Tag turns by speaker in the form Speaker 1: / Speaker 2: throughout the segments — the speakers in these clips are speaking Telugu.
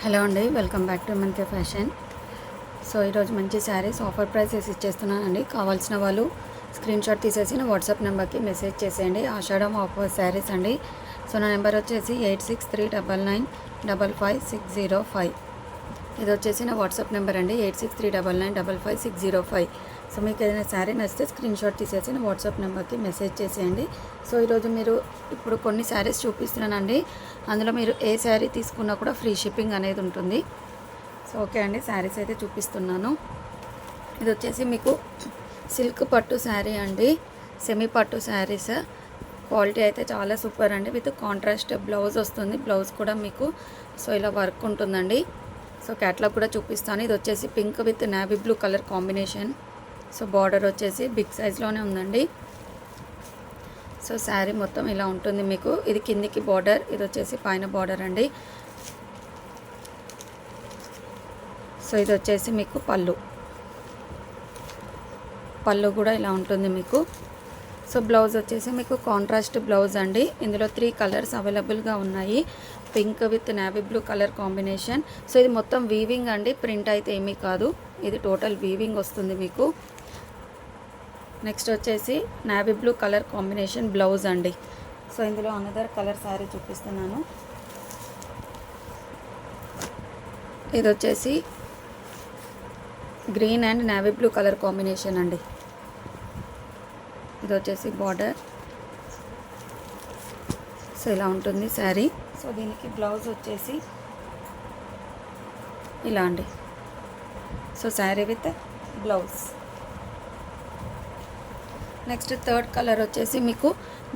Speaker 1: హలో అండి, welcome back to MNK fashion. So ఈరోజు మంచి శారీస్ ఆఫర్ ప్రైసెస్ ఇచ్చేస్తున్నానండి. కావాల్సిన వాళ్ళు స్క్రీన్ షాట్ తీసేసి నా వాట్సాప్ నెంబర్కి మెసేజ్ చేసేయండి. ఆషాఢం ఆఫర్ శారీస్ అండి. సో నా నెంబర్ వచ్చేసి 8639955605. ఇది వచ్చేసి నా వాట్సాప్ నెంబర్ అండి, 8639955605. సో మీకు ఏదైనా శారీ నచ్చితే స్క్రీన్ షాట్ తీసేసి నా వాట్సాప్ నెంబర్కి మెసేజ్ చేసేయండి. సో ఈరోజు ఇప్పుడు కొన్ని శారీస్ చూపిస్తున్నానండి. అందులో మీరు ఏ శారీ తీసుకున్నా కూడా ఫ్రీ షిప్పింగ్ అనేది ఉంటుంది. సో ఓకే అండి, శారీస్ అయితే చూపిస్తున్నాను. ఇది వచ్చేసి మీకు సిల్క్ పట్టు శారీ అండి, సెమీ పట్టు శారీస్. క్వాలిటీ అయితే చాలా సూపర్ అండి. విత్ కాంట్రాస్ట్ బ్లౌజ్ వస్తుంది. బ్లౌజ్ కూడా మీకు సో ఇలా వర్క్ ఉంటుందండి. సో క్యాట్లాగ్ కూడా చూపిస్తాను. ఇది వచ్చేసి pink with navy blue colour combination. So border వచ్చేసి బిగ్ సైజ్లోనే ఉందండి. సో శారీ మొత్తం ఇలా ఉంటుంది మీకు. ఇది కిందికి బార్డర్, ఇది వచ్చేసి పైన బార్డర్ అండి. సో ఇది వచ్చేసి మీకు పళ్ళు కూడా ఇలా ఉంటుంది మీకు. సో బ్లౌజ్ వచ్చేసి మీకు కాంట్రాస్ట్ బ్లౌజ్ అండి. ఇందులో 3 కలర్స్ అవైలబుల్గా ఉన్నాయి. Pink with navy blue colour combination. So ఇది మొత్తం వీవింగ్ అండి, ప్రింట్ అయితే ఏమీ కాదు. ఇది టోటల్ వీవింగ్ వస్తుంది మీకు. నెక్స్ట్ వచ్చేసి navy blue colour combination blouse అండి. సో ఇందులో అనదర్ కలర్ శారీ చూపిస్తున్నాను. ఇది వచ్చేసి green and navy blue colour combination అండి. ఇది వచ్చేసి బార్డర్. సో ఇలా ఉంటుంది శారీ. సో దీనికి బ్లౌజ్ వచ్చేసి ఇలా అండి. So sari with blouse. Next third colour వచ్చేసి మీకు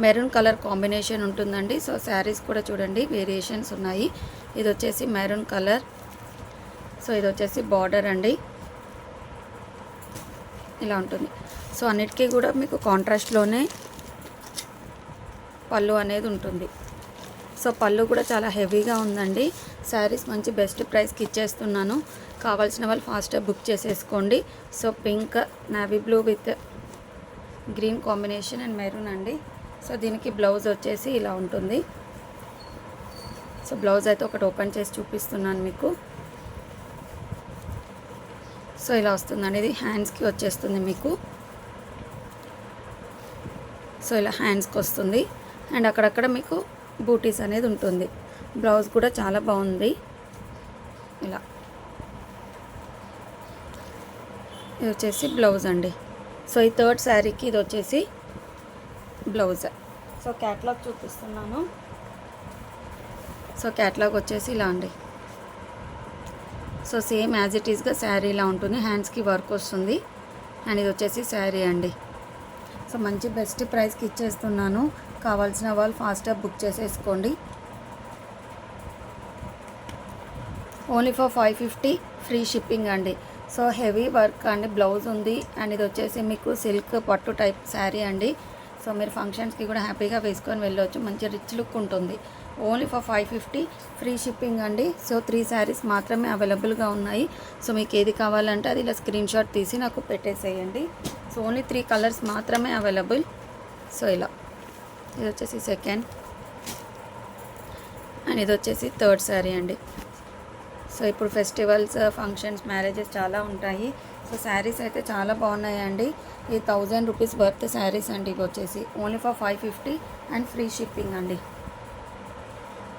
Speaker 1: మెరూన్ కలర్ కాంబినేషన్ ఉంటుందండి. సో శారీస్ కూడా చూడండి వేరియేషన్స్ ఉన్నాయి. ఇది వచ్చేసి మెరూన్ కలర్. సో ఇది వచ్చేసి బార్డర్ అండి, ఇలా ఉంటుంది. సో అన్నిటికీ కూడా మీకు కాంట్రాస్ట్లోనే పళ్ళు అనేది ఉంటుంది. సో పళ్ళు కూడా చాలా హెవీగా ఉందండి. శారీస్ మంచి బెస్ట్ ప్రైస్కి ఇచ్చేస్తున్నాను. కావాల్సిన వాళ్ళు ఫాస్ట్గా బుక్ చేసేసుకోండి. So pink navy blue with green combination and maroon అండి. సో దీనికి బ్లౌజ్ వచ్చేసి ఇలా ఉంటుంది. సో బ్లౌజ్ అయితే ఒకటి ఓపెన్ చేసి చూపిస్తున్నాను మీకు. సో ఇలా వస్తుందండి. ఇది హ్యాండ్స్కి వచ్చేస్తుంది మీకు. సో ఇలా హ్యాండ్స్కి వస్తుంది అండ్ అక్కడక్కడ మీకు బూటీస్ అనేది ఉంటుంది. బ్లౌజ్ కూడా చాలా బాగుంది. ఇలా ఇది వచ్చేసి బ్లౌజ్ అండి. సో ఈ థర్డ్ శారీకి ఇది వచ్చేసి బ్లౌజ్. సో క్యాట్లాగ్ చూపిస్తున్నాను. సో క్యాట్లాగ్ వచ్చేసి ఇలా అండి. సో సేమ్ యాజ్ ఇట్ ఈస్గా శారీ ఇలా ఉంటుంది. హ్యాండ్స్కి వర్క్ వస్తుంది అండ్ ఇది వచ్చేసి శారీ అండి. సో మంచి బెస్ట్ ప్రైస్కి ఇచ్చేస్తున్నాను. కావాల్సిన వాళ్ళు ఫాస్ట్గా బుక్ చేసేసుకోండి. ఓన్లీ ఫర్ 550 ఫ్రీ షిప్పింగ్ అండి. సో హెవీ వర్క్ అండి, బ్లౌజ్ ఉంది అండ్ ఇది వచ్చేసి మీకు సిల్క్ పట్టు టైప్ శారీ అండి. సో మీరు ఫంక్షన్స్కి కూడా హ్యాపీగా వేసుకొని వెళ్ళవచ్చు. మంచి రిచ్ లుక్ ఉంటుంది. ఓన్లీ ఫర్ 550 ఫ్రీ షిప్పింగ్ అండి. సో 3 శారీస్ మాత్రమే అవైలబుల్గా ఉన్నాయి. సో మీకు ఏది కావాలంటే అది ఇలా స్క్రీన్ షాట్ తీసి నాకు పెట్టేసేయండి. సో ఓన్లీ 3 కలర్స్ మాత్రమే అవైలబుల్. సో ఇలా ఇది వచ్చేసి సెకండ్ అండ్ ఇది వచ్చేసి థర్డ్ శారీ అండి. సో ఇప్పుడు ఫెస్టివల్స్, ఫంక్షన్స్, మ్యారేజెస్ చాలా ఉంటాయి. సో శారీస్ అయితే చాలా బాగున్నాయండి. ఈ 1000 రూపీస్ వర్త్ శారీస్ అండి. ఇవి వచ్చేసి only for 550 and free shipping అండి.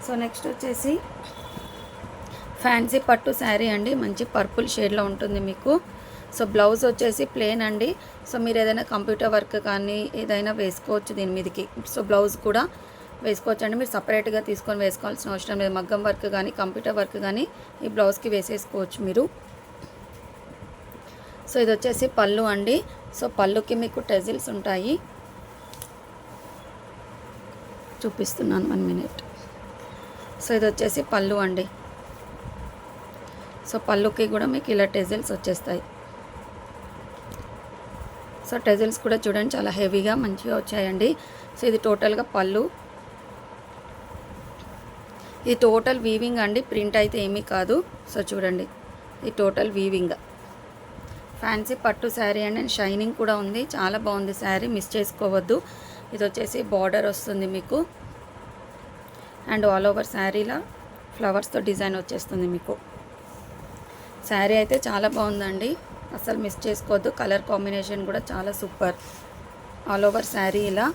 Speaker 1: సో నెక్స్ట్ వచ్చేసి ఫ్యాన్సీ పట్టు శారీ అండి. మంచి పర్పుల్ షేడ్లో ఉంటుంది మీకు. సో బ్లౌజ్ వచ్చేసి ప్లెయిన్ అండి. సో మీరు ఏదైనా కంప్యూటర్ వర్క్ కానీ ఏదైనా వేసుకోవచ్చు దీని మీదకి. సో బ్లౌజ్ కూడా వేసుకోవచ్చు అండి. మీరు సపరేట్గా తీసుకొని వేసుకోవాల్సిన అవసరం లేదు. మగ్గం వర్క్ కానీ కంప్యూటర్ వర్క్ కానీ ఈ బ్లౌజ్కి వేసేసుకోవచ్చు మీరు. సో ఇది వచ్చేసి పళ్ళు అండి. సో పళ్ళుకి మీకు టెజిల్స్ ఉంటాయి. చూపిస్తున్నాను 1 మినిట్. సో ఇది వచ్చేసి పళ్ళు అండి. సో పళ్ళుకి కూడా మీకు ఇలా టెజిల్స్ వచ్చేస్తాయి. సో టెజిల్స్ కూడా చూడండి చాలా హెవీగా మంచిగా వచ్చాయండి. సో ఇది టోటల్గా పళ్ళు. ఇది టోటల్ వీవింగ్ అండి, ప్రింట్ అయితే ఏమీ కాదు. సో చూడండి ఇది టోటల్ వీవింగ్. ఫ్యాన్సీ పట్టు శారీ అండ్ షైనింగ్ కూడా ఉంది. చాలా బాగుంది శారీ, మిస్ చేసుకోవద్దు. ఇది వచ్చేసి బార్డర్ వస్తుంది మీకు అండ్ ఆల్ ఓవర్ శారీలా ఫ్లవర్స్తో డిజైన్ వచ్చేస్తుంది మీకు. శారీ అయితే చాలా బాగుందండి, అసలు మిస్ చేసుకోవద్దు. కలర్ కాంబినేషన్ కూడా చాలా సూపర్. ఆల్ ఓవర్ శారీ ఇలా.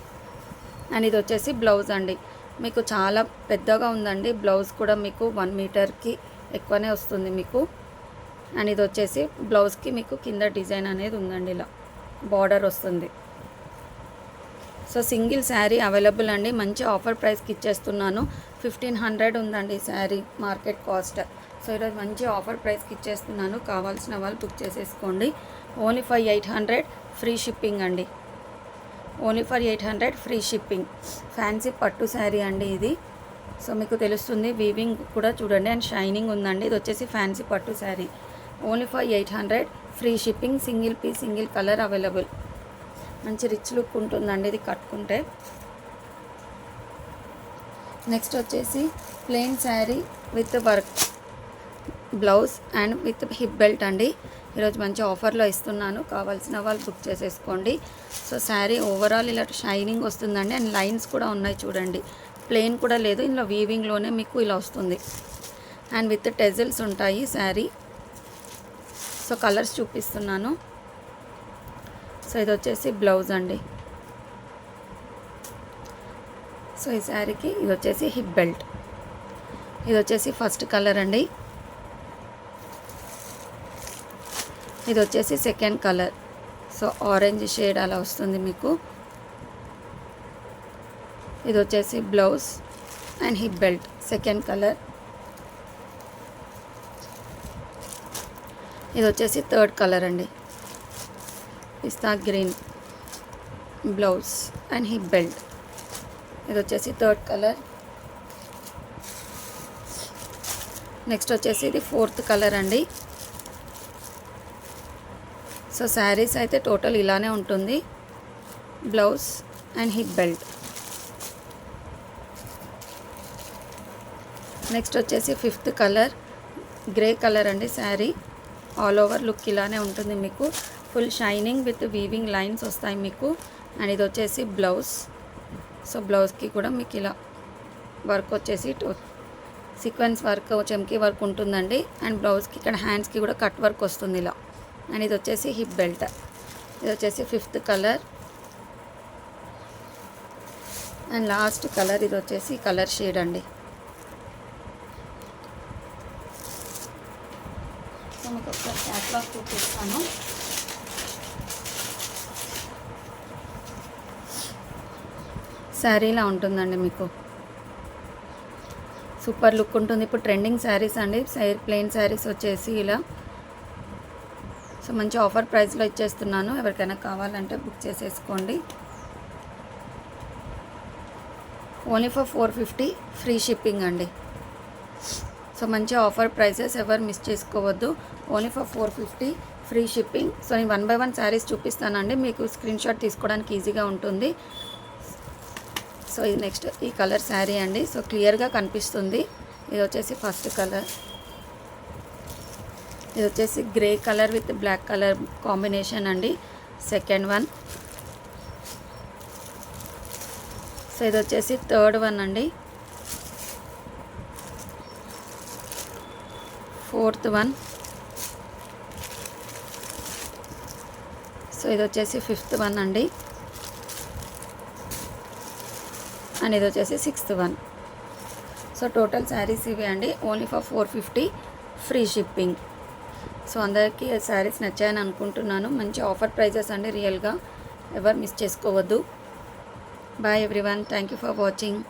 Speaker 1: అండ్ ఇది వచ్చేసి బ్లౌజ్ అండి. మీకు చాలా పెద్దగా ఉందండి బ్లౌజ్ కూడా, మీకు 1 మీటర్కి ఎక్కువనే వస్తుంది మీకు. అండ్ ఇది వచ్చేసి బ్లౌజ్కి మీకు కింద డిజైన్ అనేది ఉందండి, ఇలా బార్డర్ వస్తుంది. సో సింగిల్ శారీ అవైలబుల్ అండి, మంచి ఆఫర్ ప్రైస్కి ఇచ్చేస్తున్నాను. 1500 ఉందండి శారీ మార్కెట్ కాస్ట్. సో ఈరోజు మంచి ఆఫర్ ప్రైస్కి ఇచ్చేస్తున్నాను, కావాల్సిన వాళ్ళు బుక్ చేసేసుకోండి. ఓన్లీ ఫర్ 800 ఫ్రీ షిప్పింగ్ అండి. Only for 800 free shipping. Fancy పట్టు శారీ అండి ఇది. సో మీకు తెలుస్తుంది, వీవింగ్ కూడా చూడండి అండ్ షైనింగ్ ఉందండి. ఇది వచ్చేసి ఫ్యాన్సీ పట్టు sari. Only for 800 free shipping. Single piece single colour available. మంచి రిచ్ లుక్ ఉంటుందండి ఇది కట్టుకుంటే. నెక్స్ట్ వచ్చేసి plain sari with work blouse and with hip belt అండి. ఈరోజు మంచి ఆఫర్లో ఇస్తున్నాను, కావాల్సిన వాళ్ళు బుక్ చేసేసుకోండి. సో శారీ ఓవరాల్ ఇలా షైనింగ్ వస్తుందండి అండ్ లైన్స్ కూడా ఉన్నాయి చూడండి, ప్లెయిన్ కూడా లేదు, ఇందులో వీవింగ్లోనే మీకు ఇలా వస్తుంది. అండ్ విత్ టెజిల్స్ ఉంటాయి శారీ. సో కలర్స్ చూపిస్తున్నాను. సో ఇది వచ్చేసి బ్లౌజ్ అండి. సో ఈ శారీకి ఇది వచ్చేసి హిప్ బెల్ట్. ఇది వచ్చేసి ఫస్ట్ కలర్ అండి. ఇది వచ్చేసి second colour. So orange shade అలా వస్తుంది మీకు. ఇది వచ్చేసి blouse and hip belt second colour. ఇది వచ్చేసి థర్డ్ కలర్ అండి, పిస్తా green blouse and hip belt. ఇది వచ్చేసి థర్డ్ కలర్. నెక్స్ట్ వచ్చేసి ఇది ఫోర్త్ కలర్ అండి. సో శారీస్ అయితే టోటల్ ఇలానే ఉంటుంది, blouse and hip belt. Next వచ్చేసి ఫిఫ్త్ కలర్, గ్రే కలర్ అండి శారీ. ఆల్ ఓవర్ లుక్ ఇలానే ఉంటుంది మీకు, full shining with weaving lines వస్తాయి మీకు. అండ్ ఇది వచ్చేసి బ్లౌజ్. సో బ్లౌజ్కి కూడా మీకు ఇలా వర్క్ వచ్చేసి సీక్వెన్స్ వర్క్, చెమ్కీ వర్క్ ఉంటుందండి. అండ్ బ్లౌజ్కి ఇక్కడ హ్యాండ్స్కి కూడా కట్ వర్క్ వస్తుంది ఇలా. అండ్ ఇది వచ్చేసి హిప్ బెల్ట్. ఇది వచ్చేసి fifth colour. And last colour ఇది వచ్చేసి కలర్ షేడ్ అండి. సో మీకు ఒకసారి క్యాట్లాగ్ చూపిస్తాను. శారీ ఇలా ఉంటుందండి మీకు, సూపర్ లుక్ ఉంటుంది. ఇప్పుడు ట్రెండింగ్ శారీస్ అండి, ప్లెయిన్ శారీస్ వచ్చేసి ఇలా. సో మంచి ఆఫర్ ప్రైస్లో ఇచ్చేస్తున్నాను, ఎవరికైనా కావాలంటే బుక్ చేసేసుకోండి. ఓన్లీ ఫర్ 450 ఫ్రీ షిప్పింగ్ అండి. సో మంచి ఆఫర్ ప్రైసెస్, ఎవరు మిస్ చేసుకోవద్దు. Only for 450 free shipping. So నేను 1 by 1 శారీస్ చూపిస్తానండి, మీకు స్క్రీన్ షాట్ తీసుకోవడానికి ఈజీగా ఉంటుంది. సో ఇది నెక్స్ట్ ఈ కలర్ శారీ అండి. సో క్లియర్గా కనిపిస్తుంది. ఇది వచ్చేసి ఫస్ట్ కలర్. ఇది వచ్చేసి grey colour with black colour combination అండి, సెకండ్ వన్. సో ఇది వచ్చేసి థర్డ్ వన్ అండి, ఫోర్త్ వన్. సో ఇది వచ్చేసి ఫిఫ్త్ వన్ అండి. అండ్ ఇది వచ్చేసి sixth one. So total saris ఇవి అండి, only for 450 free shipping. So అందరికీ శారీస్ నచ్చాయని అనుకుంటున్నాను. మంచి ఆఫర్ ప్రైజెస్ అండి, రియల్గా ఎవరు మిస్ చేసుకోవద్దు. Bye everyone, thank you for watching.